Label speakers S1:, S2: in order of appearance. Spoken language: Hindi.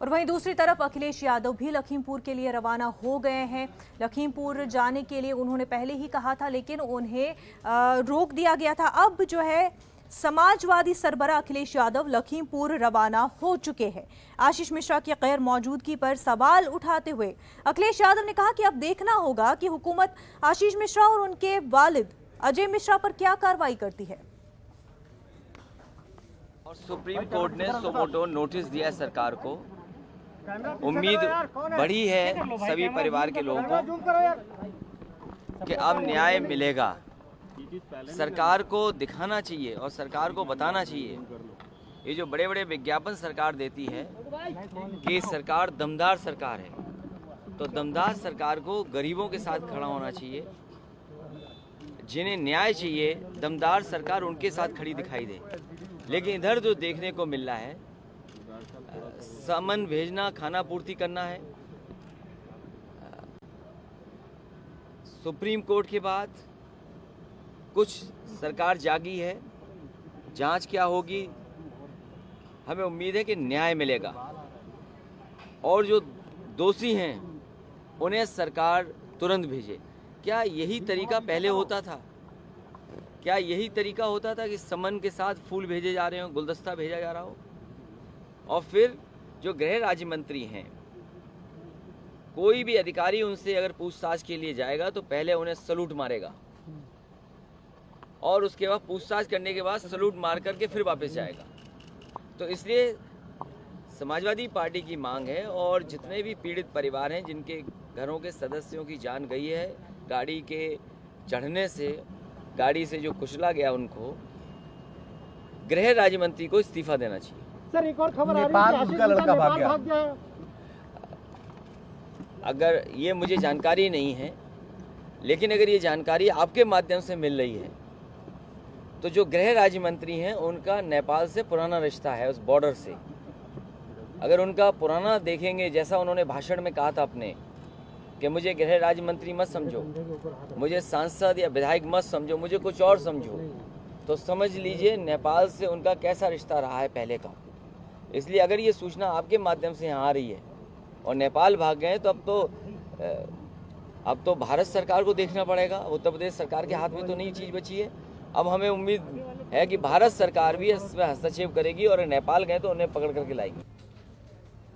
S1: और वहीं दूसरी तरफ अखिलेश यादव भी लखीमपुर के लिए रवाना हो गए हैं। लखीमपुर जाने के लिए उन्होंने पहले ही कहा था, लेकिन उन्हें रोक दिया गया था। अब जो है समाजवादी सरबराह अखिलेश यादव लखीमपुर रवाना हो चुके हैं। आशीष मिश्रा की गैर मौजूदगी पर सवाल उठाते हुए अखिलेश यादव ने कहा कि अब देखना होगा कि हुकूमत आशीष मिश्रा और उनके वालिद अजय मिश्रा पर क्या कार्रवाई करती है।
S2: और सुप्रीम कोर्ट ने सुमोटो नोटिस दिया सरकार को। उम्मीद बढ़ी है सभी परिवार के लोगों को कि अब न्याय मिलेगा। सरकार को दिखाना चाहिए और सरकार को बताना चाहिए, ये जो बड़े बड़े विज्ञापन सरकार देती है कि सरकार दमदार सरकार है, तो दमदार सरकार को गरीबों के साथ खड़ा होना चाहिए। जिन्हें न्याय चाहिए, दमदार सरकार उनके साथ खड़ी दिखाई दे। लेकिन इधर जो देखने को मिल रहा है, सामान भेजना, खाना पूर्ति करना है। सुप्रीम कोर्ट के बाद कुछ सरकार जागी है, जांच क्या होगी, हमें उम्मीद है कि न्याय मिलेगा और जो दोषी हैं उन्हें सरकार तुरंत भेजे। क्या यही तरीका पहले होता था? क्या यही तरीका होता था कि समन के साथ फूल भेजे जा रहे हो, गुलदस्ता भेजा जा रहा हो? और फिर जो गृह राज्य मंत्री हैं, कोई भी अधिकारी उनसे अगर पूछताछ के लिए जाएगा तो पहले उन्हें सलूट मारेगा और उसके बाद पूछताछ करने के बाद सलूट मार करके फिर वापस जाएगा। तो इसलिए समाजवादी पार्टी की मांग है और जितने भी पीड़ित परिवार हैं जिनके घरों के सदस्यों की जान गई है गाड़ी के चढ़ने से, गाड़ी से जो कुचला गया, उनको गृह राज्य मंत्री को इस्तीफा देना चाहिए।
S3: सर, एक और खबर आ रही है कि आशीष लड़का भाग गया।
S2: अगर ये मुझे जानकारी नहीं है, लेकिन अगर ये जानकारी आपके माध्यम से मिल रही है तो जो गृह राज्य मंत्री हैं उनका नेपाल से पुराना रिश्ता है, उस बॉर्डर से। अगर उनका पुराना देखेंगे, जैसा उन्होंने भाषण में कहा था अपने कि मुझे गृह राज्य मंत्री मत समझो, मुझे सांसद या विधायक मत समझो, मुझे कुछ और समझो, तो समझ लीजिए नेपाल से उनका कैसा रिश्ता रहा है पहले का। इसलिए अगर ये सूचना आपके माध्यम से यहाँ आ रही है और नेपाल भाग गए तो अब तो भारत सरकार को देखना पड़ेगा। उत्तर प्रदेश सरकार के हाथ में तो नहीं चीज़ बची है। अब हमें उम्मीद है कि भारत सरकार भी इसमें हस्तक्षेप करेगी और नेपाल गए तो उन्हें पकड़ करके लाएगी।